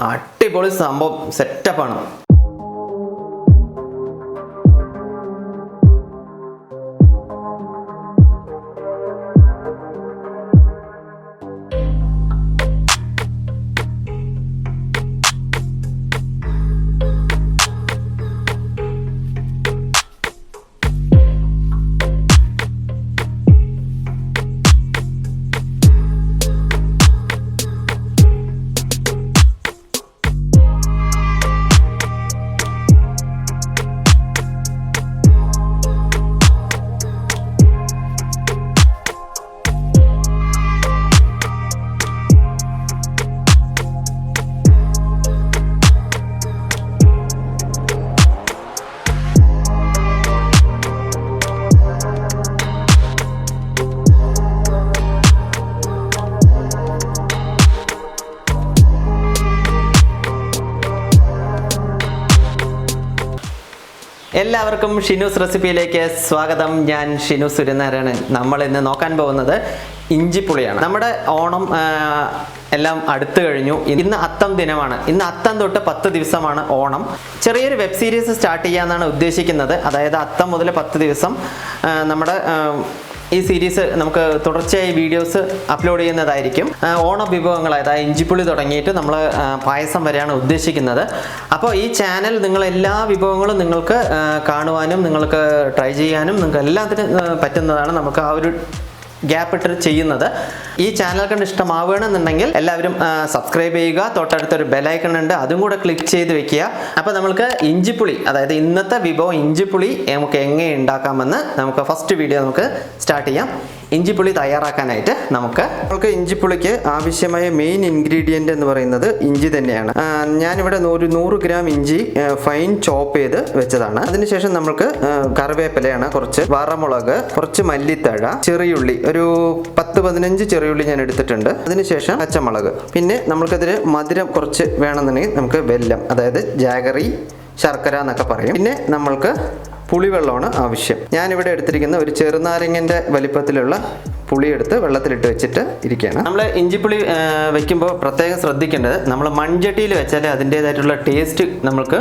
അടിപൊളി സംഭവം സെറ്റപ്പാണ്. എല്ലാവർക്കും ഷിനൂസ് റെസിപ്പിയിലേക്ക് സ്വാഗതം. ഞാൻ ഷിനു സുരനാരായണൻ. നമ്മൾ ഇന്ന് നോക്കാൻ പോകുന്നത് ഇഞ്ചിപ്പുളിയാണ്. നമ്മുടെ ഓണം എല്ലാം അടുത്തു കഴിഞ്ഞു. ഇന്ന് അത്തം ദിനമാണ്. ഇന്ന് അത്തം തൊട്ട് 10 ദിവസമാണ് ഓണം. ചെറിയൊരു വെബ് സീരീസ് സ്റ്റാർട്ട് ചെയ്യാനാണ് ഉദ്ദേശിക്കുന്നത്. അതായത് അത്തം മുതൽ 10 ദിവസം നമ്മുടെ ഈ സീരീസ് നമുക്ക് തുടർച്ചയായി വീഡിയോസ് അപ്ലോഡ് ചെയ്യുന്നതായിരിക്കും. ഓണ വിഭവങ്ങൾ, അതായത് ഇഞ്ചിപ്പുളി തുടങ്ങിയിട്ട് നമ്മൾ പായസം വരെയാണ് ഉദ്ദേശിക്കുന്നത്. അപ്പോൾ ഈ ചാനൽ നിങ്ങൾ എല്ലാ വിഭവങ്ങളും നിങ്ങൾക്ക് കാണുവാനും നിങ്ങൾക്ക് ട്രൈ ചെയ്യാനും നിങ്ങൾക്ക് എല്ലാത്തിനും പറ്റുന്നതാണ്. നമുക്ക് ആ ഒരു ഗ്യാപ്പ് ഇട്ട് ചെയ്യുന്നത്. ഈ ചാനൽ കണ്ട് ഇഷ്ടമാവുകയാണെന്നുണ്ടെങ്കിൽ എല്ലാവരും സബ്സ്ക്രൈബ് ചെയ്യുക. തൊട്ടടുത്തൊരു ബെലൈക്കൺ ഉണ്ട്, അതും കൂടെ ക്ലിക്ക് ചെയ്ത് വെക്കുക. അപ്പോൾ നമുക്ക് ഇഞ്ചിപ്പുളി, അതായത് ഇന്നത്തെ വിഭവം ഇഞ്ചിപ്പുളി നമുക്ക് എങ്ങനെ ഉണ്ടാക്കാമെന്ന് നമുക്ക് ഫസ്റ്റ് വീഡിയോ നമുക്ക് സ്റ്റാർട്ട് ചെയ്യാം. ഇഞ്ചിപ്പുളി തയ്യാറാക്കാനായിട്ട് നമുക്ക് ഇഞ്ചിപ്പുളിക്ക് ആവശ്യമായ മെയിൻ ഇൻഗ്രീഡിയൻ്റ് എന്ന് പറയുന്നത് ഇഞ്ചി തന്നെയാണ്. ഞാനിവിടെ 100 ഗ്രാം ഇഞ്ചി ഫൈൻ ചോപ്പ് ചെയ്ത് വെച്ചതാണ്. അതിനുശേഷം നമുക്ക് കറിവേപ്പിലയാണ്, കുറച്ച് വറമുളക്, കുറച്ച് മല്ലിത്തഴ, ചെറിയുള്ളി, ഒരു 10-15 ചെറിയുള്ളി ഞാൻ എടുത്തിട്ടുണ്ട്. അതിനുശേഷം പച്ചമുളക്, പിന്നെ നമുക്കതിൽ മധുരം കുറച്ച് വേണമെന്നുണ്ടെങ്കിൽ നമുക്ക് വെല്ലം, അതായത് ജാഗറി, ശർക്കര എന്നൊക്കെ പറയും. പിന്നെ നമ്മൾക്ക് പുളിവെള്ളമാണ് ആവശ്യം. ഞാനിവിടെ എടുത്തിരിക്കുന്ന ഒരു ചെറുനാരങ്ങൻ്റെ വലിപ്പത്തിലുള്ള പുളി എടുത്ത് വെള്ളത്തിലിട്ട് വെച്ചിട്ട് ഇരിക്കുകയാണ്. നമ്മൾ ഇഞ്ചിപ്പുളി വെക്കുമ്പോൾ പ്രത്യേകം ശ്രദ്ധിക്കേണ്ടത്, നമ്മൾ മൺചട്ടിയിൽ വെച്ചാലേ അതിൻ്റേതായിട്ടുള്ള ടേസ്റ്റ് നമ്മൾക്ക്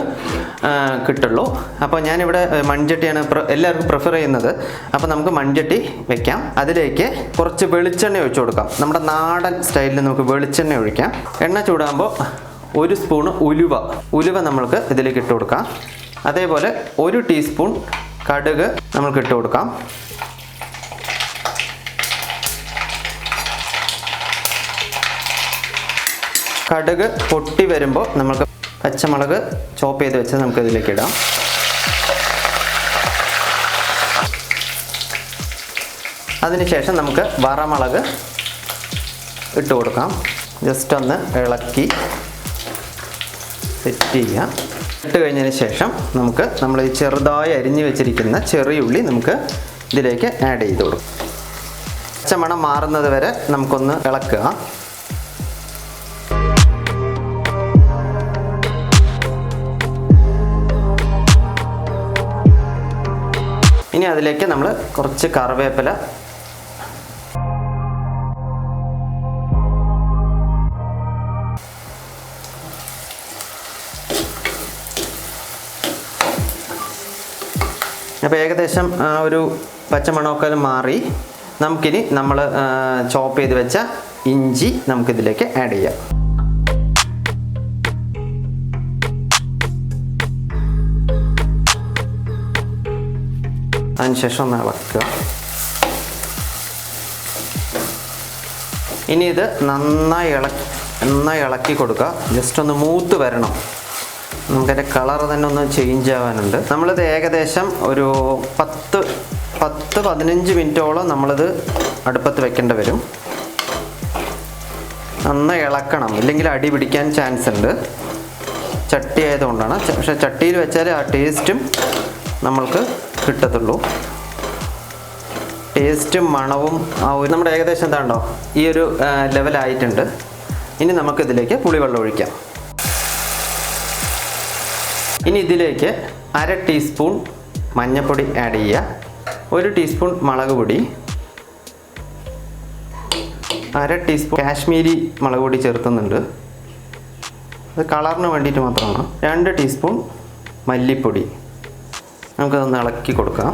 കിട്ടുള്ളൂ. അപ്പോൾ ഞാനിവിടെ മൺചട്ടിയാണ് എല്ലാവർക്കും പ്രിഫർ ചെയ്യുന്നത്. അപ്പോൾ നമുക്ക് മൺചട്ടി വെക്കാം. അതിലേക്ക് കുറച്ച് വെളിച്ചെണ്ണ ഒഴിച്ചു കൊടുക്കാം. നമ്മുടെ നാടൻ സ്റ്റൈലിൽ നമുക്ക് വെളിച്ചെണ്ണ ഒഴിക്കാം. എണ്ണ ചൂടാകുമ്പോൾ 1 സ്പൂണ് ഉലുവ നമ്മൾക്ക് ഇതിലേക്ക് ഇട്ട് കൊടുക്കാം. അതേപോലെ 1 ടീസ്പൂൺ കടുക് നമ്മൾക്ക് ഇട്ട് കൊടുക്കാം. കടുക് പൊട്ടി വരുമ്പോൾ നമുക്ക് പച്ചമുളക് ചോപ്പ് ചെയ്ത് വെച്ച് നമുക്ക് ഇതിലേക്ക് ഇടാം. അതിനുശേഷം നമുക്ക് വറമുളക് ഇട്ട് കൊടുക്കാം. ജസ്റ്റ് ഒന്ന് ഇളക്കി സെറ്റ് ചെയ്യാം. ഇട്ട് കഴിഞ്ഞതിന് ശേഷം നമുക്ക് നമ്മൾ ഈ ചെറുതായി അരിഞ്ഞു വെച്ചിരിക്കുന്ന ചെറിയുള്ളി നമുക്ക് ഇതിലേക്ക് ആഡ് ചെയ്ത് കൊടുക്കും. പച്ചമണം മാറുന്നത് വരെ നമുക്കൊന്ന് ഇളക്കുക. ഇനി അതിലേക്ക് നമ്മൾ കുറച്ച് കറിവേപ്പില, അപ്പോൾ ഏകദേശം ഒരു പച്ചമണമൊക്കെ മാറി. നമുക്കിനി നമ്മൾ ചോപ്പ് ചെയ്ത് വെച്ച ഇഞ്ചി നമുക്കിതിലേക്ക് ആഡ് ചെയ്യാം. അതിനുശേഷം ഒന്ന് ഇളക്കുക. ഇനി ഇത് നന്നായി ഇളക്കി കൊടുക്കുക. ജസ്റ്റ് ഒന്ന് മൂത്ത് വരണം. നമുക്കതിൻ്റെ കളർ തന്നെ ഒന്ന് ചേഞ്ച് ആവാനുണ്ട്. നമ്മളിത് ഏകദേശം ഒരു 10-15 മിനിറ്റോളം നമ്മളിത് അടുപ്പത്ത് വെക്കേണ്ടി വരും. നന്നായി ഇളക്കണം, ഇല്ലെങ്കിൽ അടി പിടിക്കാൻ ചാൻസ് ഉണ്ട്. ചട്ടി ആയതുകൊണ്ടാണ്. പക്ഷേ ചട്ടിയിൽ വെച്ചാൽ ആ ടേസ്റ്റും നമ്മൾക്ക് കിട്ടത്തുള്ളൂ. ടേസ്റ്റും മണവും നമ്മുടെ ഏകദേശം എന്താണ്ടോ ഈ ഒരു ലെവലായിട്ടുണ്ട്. ഇനി നമുക്കിതിലേക്ക് പുളിവെള്ളം ഒഴിക്കാം. ഇനി ഇതിലേക്ക് 1/2 ടീസ്പൂൺ മഞ്ഞൾപ്പൊടി ആഡ് ചെയ്യുക. 1 ടീസ്പൂൺ മുളക് പൊടി, 1/2 ടീസ്പൂൺ കാശ്മീരി മുളക് പൊടി ചേർത്തുന്നുണ്ട്. അത് കളറിന് വേണ്ടിയിട്ട് മാത്രമാണ്. 2 ടീസ്പൂൺ മല്ലിപ്പൊടി. നമുക്കതൊന്ന് ഇളക്കി കൊടുക്കാം.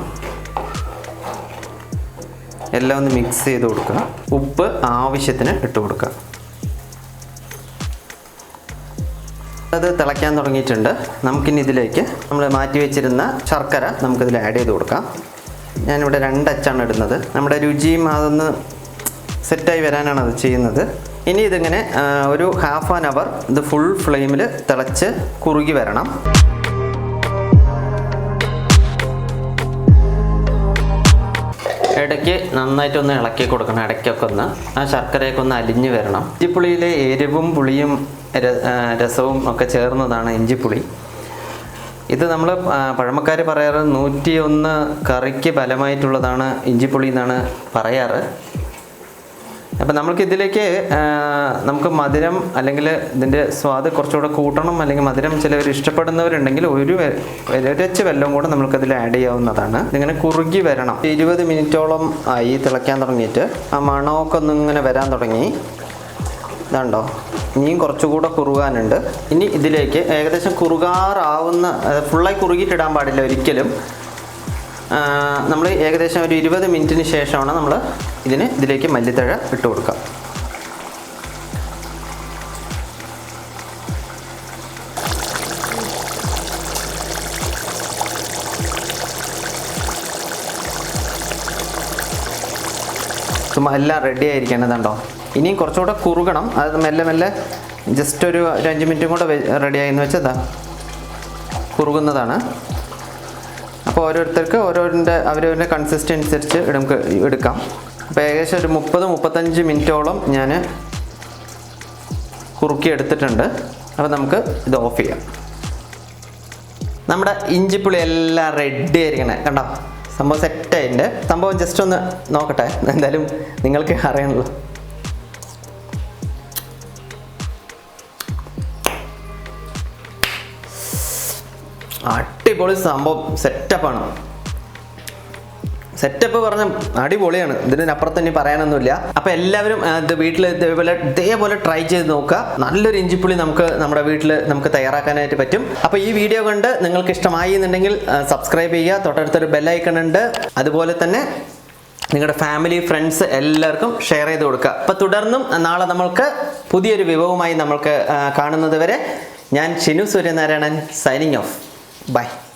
എല്ലാം ഒന്ന് മിക്സ് ചെയ്ത് കൊടുക്കുക. ഉപ്പ് ആവശ്യത്തിന് ഇട്ട് കൊടുക്കുക. അത് തിളയ്ക്കാൻ തുടങ്ങിയിട്ടുണ്ട്. നമുക്കിനി ഇതിലേക്ക് നമ്മൾ മാറ്റി വെച്ചിരുന്ന ശർക്കര നമുക്കിതിൽ ആഡ് ചെയ്ത് കൊടുക്കാം. ഞാനിവിടെ 2 അച്ചാണ് ഇടുന്നത്. നമ്മുടെ രുചിയും അതൊന്ന് സെറ്റായി വരാനാണ് അത് ചെയ്യുന്നത്. ഇനി ഇതിങ്ങനെ ഒരു ഹാഫ് ആൻ അവർ ഇത് ഫുൾ ഫ്ലെയിമിൽ തിളച്ച് കുറുകി വരണം. ഇടയ്ക്ക് നന്നായിട്ടൊന്ന് ഇളക്കി കൊടുക്കണം. ഇടയ്ക്കൊക്കെ ഒന്ന് ആ ശർക്കരയൊക്കെ ഒന്ന് അലിഞ്ഞ് വരണം. ഇഞ്ചിപ്പുളിയിലെ എരിവും പുളിയും രസവും ഒക്കെ ചേർന്നതാണ് ഇഞ്ചിപ്പുളി. ഇത് നമ്മൾ പഴമക്കാർ പറയാറ് 101 കറിക്ക് ബലമായിട്ടുള്ളതാണ് ഇഞ്ചിപ്പുളി എന്നാണ് പറയാറ്. അപ്പം നമുക്കിതിലേക്ക് നമുക്ക് മധുരം അല്ലെങ്കിൽ ഇതിൻ്റെ സ്വാദ് കുറച്ചുകൂടെ കൂട്ടണം, അല്ലെങ്കിൽ മധുരം ചിലവർ ഇഷ്ടപ്പെടുന്നവരുണ്ടെങ്കിൽ ഒരു വെല്ലവും കൂടെ നമുക്കതിൽ ആഡ് ചെയ്യാവുന്നതാണ്. ഇതിങ്ങനെ കുറുകി വരണം. 20 മിനിറ്റോളം ആയി തിളയ്ക്കാൻ തുടങ്ങിയിട്ട്. ആ മണമൊക്കെ ഒന്നിങ്ങനെ വരാൻ തുടങ്ങി. ഇതുണ്ടോ, ഇനിയും കുറച്ചുകൂടെ കുറുകാനുണ്ട്. ഇനി ഇതിലേക്ക് ഏകദേശം കുറുകാറാവുന്ന, ഫുള്ളായി കുറുകിയിട്ടിടാൻ പാടില്ല ഒരിക്കലും. നമ്മൾ ഏകദേശം ഒരു 20 മിനിറ്റിന് ശേഷമാണ് നമ്മൾ ഇതിലേക്ക് മല്ലിത്തഴ ഇട്ട് കൊടുക്കുക. ചുമ്മാ എല്ലാം റെഡി ആയിരിക്കേണ്ടതുണ്ടോ. ഇനിയും കുറച്ചുകൂടെ കുറുകണം. അത് മെല്ലെ മെല്ലെ ജസ്റ്റ് ഒരു 5 മിനിറ്റും കൂടെ റെഡിയായെന്ന് വെച്ചാൽ കുറുകുന്നതാണ്. അപ്പോൾ ഓരോരുത്തർക്ക് അവരവരുടെ കൺസിസ്റ്റൻസി അനുസരിച്ച് എടുക്കാം. അപ്പോൾ ഏകദേശം ഒരു 30-35 മിനിറ്റോളം ഞാൻ കുറുക്കി എടുത്തിട്ടുണ്ട്. അപ്പോൾ നമുക്ക് ഇത് ഓഫ് ചെയ്യാം. നമ്മുടെ ഇഞ്ചിപ്പുളി എല്ലാം റെഡി ആയിരിക്കണേ. കണ്ടോ, സംഭവം സെറ്റായിട്ടുണ്ട്. സംഭവം ജസ്റ്റ് ഒന്ന് നോക്കട്ടെ, എന്തായാലും നിങ്ങൾക്ക് അറിയണല്ലോ. അടിപൊളി സംഭവം, സെറ്റപ്പാണ്. സെറ്റപ്പ് പറഞ്ഞ അടിപൊളിയാണ്. ഇതിനപ്പുറത്ത് ഇനി പറയാനൊന്നുമില്ല. അപ്പോൾ എല്ലാവരും ഇത് വീട്ടിൽ ഇതേപോലെ ട്രൈ ചെയ്ത് നോക്കുക. നല്ലൊരു ഇഞ്ചിപ്പുളി നമ്മുടെ വീട്ടിൽ നമുക്ക് തയ്യാറാക്കാനായിട്ട് പറ്റും. അപ്പോൾ ഈ വീഡിയോ കണ്ട് നിങ്ങൾക്ക് ഇഷ്ടമായി എന്നുണ്ടെങ്കിൽ സബ്സ്ക്രൈബ് ചെയ്യുക. തൊട്ടടുത്തൊരു ബെല്ലൈക്കൺ ഉണ്ട്. അതുപോലെ തന്നെ നിങ്ങളുടെ ഫാമിലി, ഫ്രണ്ട്സ് എല്ലാവർക്കും ഷെയർ ചെയ്ത് കൊടുക്കുക. അപ്പോൾ തുടർന്നും നാളെ നമ്മൾക്ക് പുതിയൊരു വിഭവമായി നമ്മൾക്ക് കാണുന്നത് വരെ ഞാൻ Shinu Suryanarayanan signing off. Bye.